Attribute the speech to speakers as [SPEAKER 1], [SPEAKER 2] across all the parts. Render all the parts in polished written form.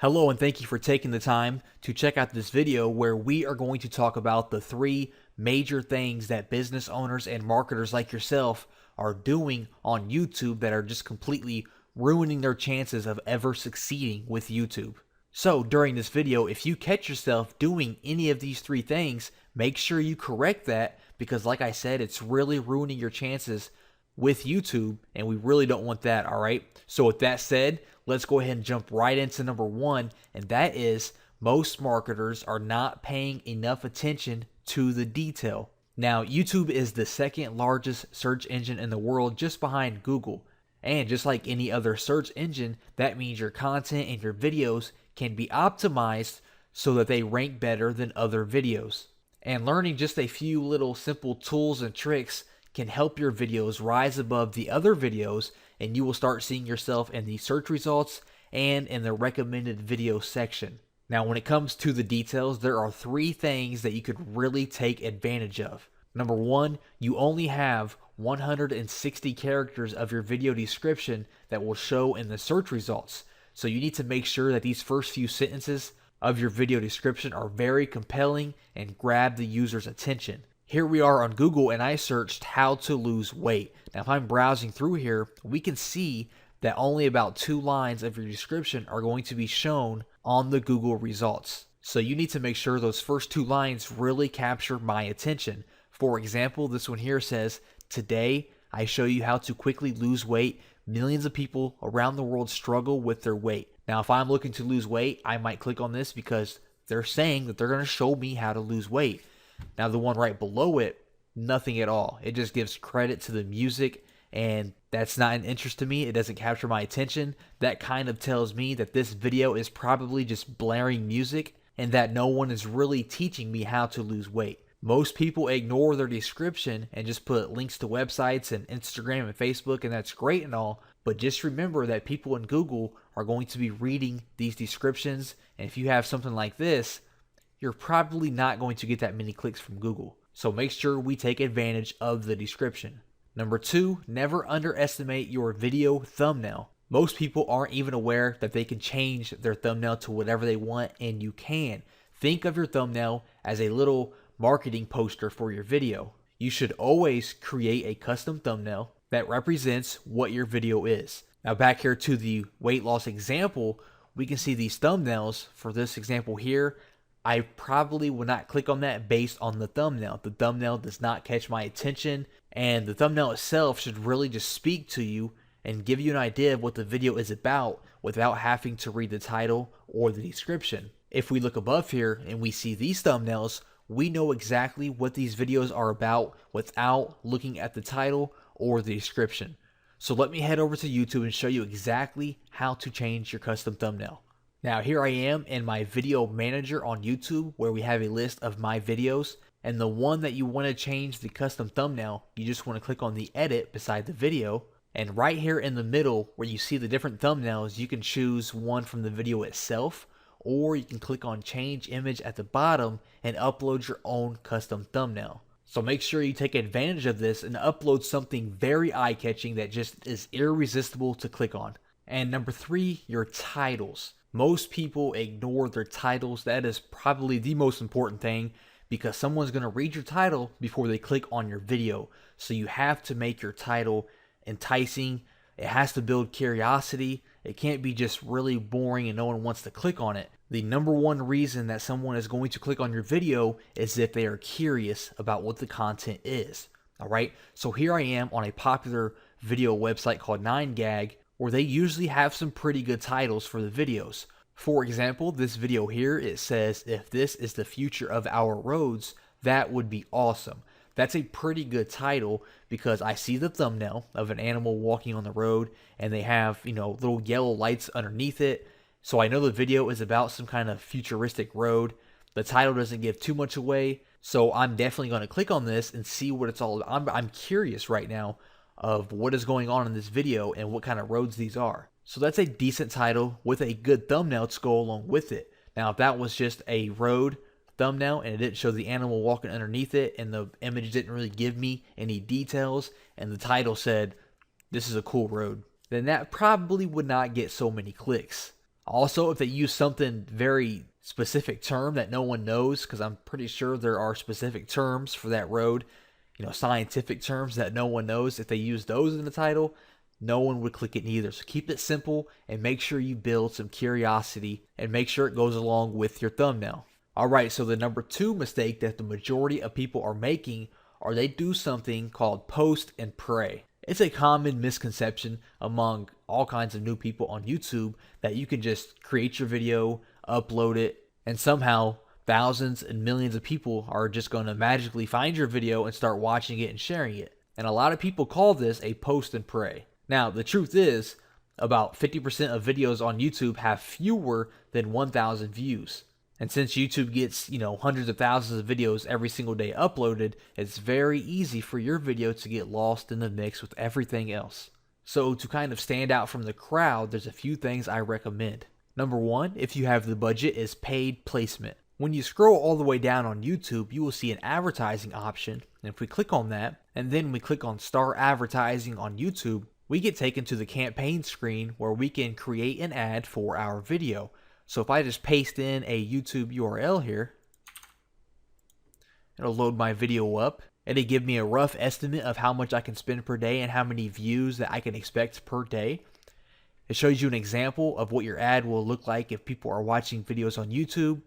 [SPEAKER 1] Hello and thank you for taking the time to check out this video where we are going to talk about the three major things that business owners and marketers like yourself are doing on YouTube that are just completely ruining their chances of ever succeeding with YouTube. So during this video, if you catch yourself doing any of these three things, make sure you correct that because like I said, it's really ruining your chances with YouTube, and we really don't want that, all right? So with that said, let's go ahead and jump right into number one, and that is most marketers are not paying enough attention to the detail. Now, YouTube is the second largest search engine in the world just behind Google. And just like any other search engine, that means your content and your videos can be optimized so that they rank better than other videos. And learning just a few little simple tools and tricks can help your videos rise above the other videos, and you will start seeing yourself in the search results and in the recommended video section. Now, when it comes to the details, there are three things that you could really take advantage of. Number one, you only have 160 characters of your video description that will show in the search results. So you need to make sure that these first few sentences of your video description are very compelling and grab the user's attention. Here we are on Google and I searched how to lose weight. Now if I'm browsing through here, we can see that only about 2 lines of your description are going to be shown on the Google results. So you need to make sure those first 2 lines really capture my attention. For example, this one here says, "Today I show you how to quickly lose weight. Millions of people around the world struggle with their weight." Now if I'm looking to lose weight, I might click on this because they're saying that they're going to show me how to lose weight. Now the one right below it, nothing at all. It just gives credit to the music, and that's not an interest to me. It doesn't capture my attention. That kind of tells me that this video is probably just blaring music and that no one is really teaching me how to lose weight. Most people ignore their description and just put links to websites and Instagram and Facebook, and that's great and all, but just remember that people in Google are going to be reading these descriptions, and if you have something like this, you're probably not going to get that many clicks from Google. So make sure we take advantage of the description. Number two, never underestimate your video thumbnail. Most people aren't even aware that they can change their thumbnail to whatever they want, and you can. Think of your thumbnail as a little marketing poster for your video. You should always create a custom thumbnail that represents what your video is. Now back here to the weight loss example, we can see these thumbnails. For this example here, I probably would not click on that based on the thumbnail. The thumbnail does not catch my attention, and the thumbnail itself should really just speak to you and give you an idea of what the video is about without having to read the title or the description. If we look above here and we see these thumbnails, we know exactly what these videos are about without looking at the title or the description. So let me head over to YouTube and show you exactly how to change your custom thumbnail. Now here I am in my video manager on YouTube where we have a list of my videos, and the one that you want to change the custom thumbnail, you just want to click on the edit beside the video, and right here in the middle where you see the different thumbnails, you can choose one from the video itself, or you can click on change image at the bottom and upload your own custom thumbnail. So make sure you take advantage of this and upload something very eye-catching that just is irresistible to click on. And number three, your titles. Most people ignore their titles. That is probably the most important thing because someone's going to read your title before they click on your video. So you have to make your title enticing. It has to build curiosity. It can't be just really boring and no one wants to click on it. The number one reason that someone is going to click on your video is if they are curious about what the content is. All right. So here I am on a popular video website called 9gag, where they usually have some pretty good titles for the videos. For example, this video here, it says, "If this is the future of our roads, that would be awesome." That's a pretty good title because I see the thumbnail of an animal walking on the road and they have, little yellow lights underneath it. So I know the video is about some kind of futuristic road. The title doesn't give too much away. So I'm definitely going to click on this and see what it's all about. I'm curious right now of what is going on in this video and what kind of roads these are. So that's a decent title with a good thumbnail to go along with it. Now, if that was just a road thumbnail and it didn't show the animal walking underneath it and the image didn't really give me any details and the title said, "This is a cool road," then that probably would not get so many clicks. Also, if they use something very specific term that no one knows, because I'm pretty sure there are specific terms for that road, scientific terms that no one knows, if they use those in the title, no one would click it either. So keep it simple and make sure you build some curiosity and make sure it goes along with your thumbnail. All right, so the number 2 mistake that the majority of people are making are they do something called post and pray. It's a common misconception among all kinds of new people on YouTube that you can just create your video, upload it, and somehow thousands and millions of people are just going to magically find your video and start watching it and sharing it. And a lot of people call this a post and pray. Now, the truth is, about 50% of videos on YouTube have fewer than 1,000 views. And since YouTube gets, hundreds of thousands of videos every single day uploaded, it's very easy for your video to get lost in the mix with everything else. So to kind of stand out from the crowd, there's a few things I recommend. Number 1, if you have the budget, is paid placement. When you scroll all the way down on YouTube, you will see an advertising option. And if we click on that, and then we click on Start Advertising on YouTube, we get taken to the campaign screen where we can create an ad for our video. So if I just paste in a YouTube URL here, it'll load my video up. It'll give me a rough estimate of how much I can spend per day and how many views that I can expect per day. It shows you an example of what your ad will look like if people are watching videos on YouTube,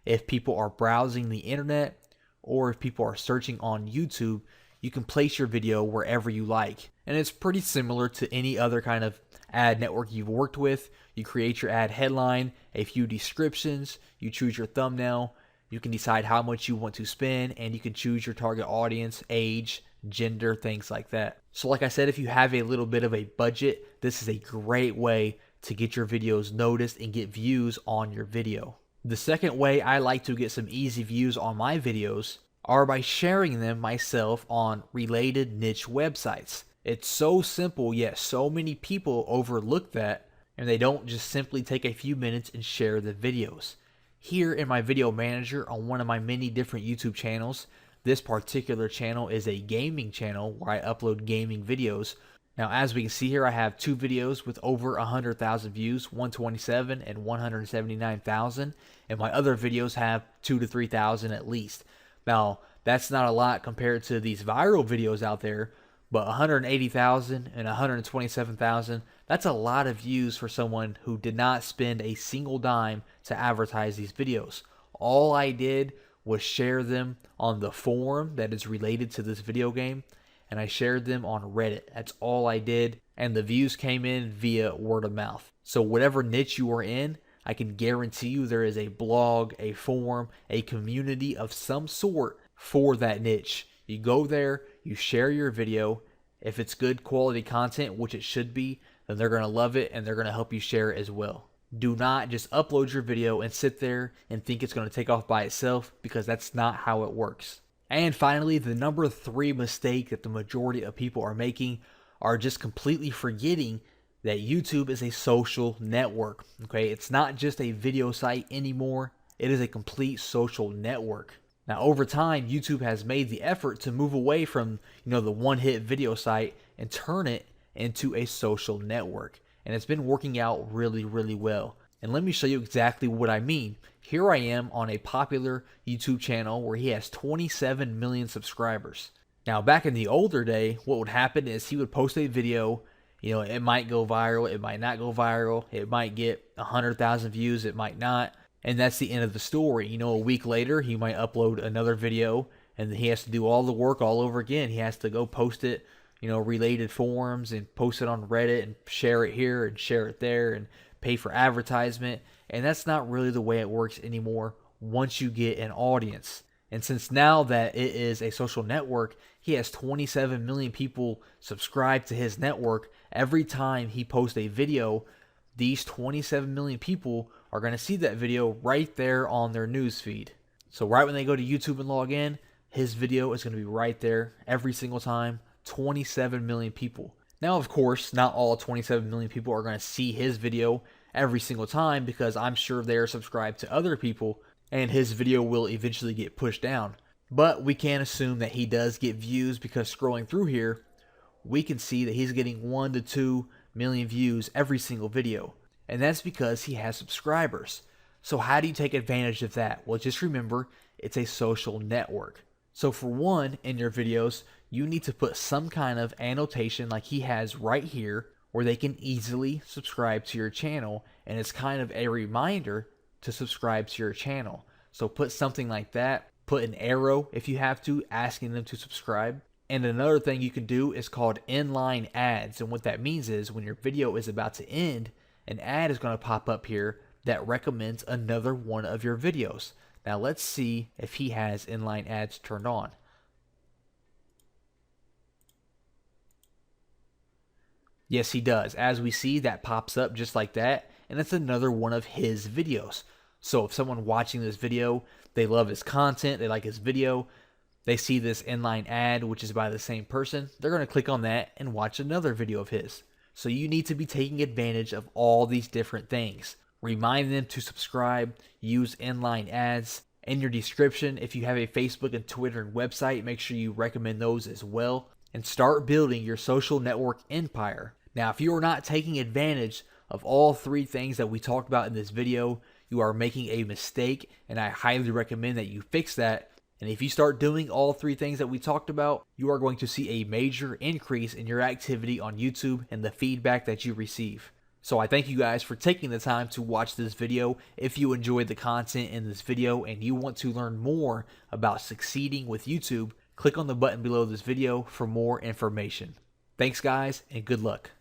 [SPEAKER 1] if people are browsing the internet, or if people are searching on YouTube. You can place your video wherever you like. And it's pretty similar to any other kind of ad network you've worked with. You create your ad headline, a few descriptions, you choose your thumbnail, you can decide how much you want to spend, and you can choose your target audience, age, gender, things like that. So like I said, if you have a little bit of a budget, this is a great way to get your videos noticed and get views on your video. The second way I like to get some easy views on my videos are by sharing them myself on related niche websites. It's so simple, yet so many people overlook that, and they don't just simply take a few minutes and share the videos. Here in my video manager on one of my many different YouTube channels, this particular channel is a gaming channel where I upload gaming videos. Now, as we can see here, I have 2 videos with over 100,000 views, 127 and 179,000, and my other videos have 2 to 3,000 at least. Now, that's not a lot compared to these viral videos out there, but 180,000 and 127,000, that's a lot of views for someone who did not spend a single dime to advertise these videos. All I did was share them on the forum that is related to this video game, and I shared them on Reddit. That's all I did, and the views came in via word of mouth. So whatever niche you are in, I can guarantee you there is a blog, a forum, a community of some sort for that niche. You go there, you share your video. If it's good quality content, which it should be, then they're going to love it and they're going to help you share it as well. Do not just upload your video and sit there and think it's going to take off by itself, because that's not how it works. And finally, the number 3 mistake that the majority of people are making are just completely forgetting that YouTube is a social network. Okay, it's not just a video site anymore. It is a complete social network. Now, over time, YouTube has made the effort to move away from, the one-hit video site and turn it into a social network. And it's been working out really, really well. And let me show you exactly what I mean. Here I am on a popular YouTube channel where he has 27 million subscribers. Now, back in the older day, what would happen is he would post a video. It might go viral, it might not go viral, it might get 100,000 views, it might not, and that's the end of the story. A week later, he might upload another video, and then he has to do all the work all over again. He has to go post it, related forums, and post it on Reddit, and share it here, and share it there, and pay for advertisement, and that's not really the way it works anymore once you get an audience. And since now that it is a social network, he has 27 million people subscribed to his network. Every time he posts a video, these 27 million people are going to see that video right there on their news feed. So right when they go to YouTube and log in, his video is going to be right there every single time. 27 million people. Now, of course, not all 27 million people are going to see his video every single time, because I'm sure they're subscribed to other people and his video will eventually get pushed down. But we can assume that he does get views, because scrolling through here, we can see that he's getting 1 to 2 million views every single video. and that's because he has subscribers. So how do you take advantage of that? Well, just remember, it's a social network. So for one, in your videos, you need to put some kind of annotation like he has right here where they can easily subscribe to your channel, and it's kind of a reminder to subscribe to your channel. So put something like that, put an arrow if you have to, asking them to subscribe. And another thing you can do is called inline ads, and what that means is when your video is about to end, an ad is going to pop up here that recommends another one of your videos. Now let's see if he has inline ads turned on. Yes, he does. As we see, that pops up just like that, and it's another one of his videos. So if someone watching this video, they love his content, they like his video, they see this inline ad, which is by the same person, they're going to click on that and watch another video of his. So you need to be taking advantage of all these different things. Remind them to subscribe, use inline ads. In your description, if you have a Facebook and Twitter and website, make sure you recommend those as well, and start building your social network empire. Now, if you are not taking advantage of all three things that we talked about in this video, you are making a mistake, and I highly recommend that you fix that. And if you start doing all three things that we talked about, you are going to see a major increase in your activity on YouTube and the feedback that you receive. So I thank you guys for taking the time to watch this video. If you enjoyed the content in this video and you want to learn more about succeeding with YouTube, click on the button below this video for more information. Thanks guys, and good luck.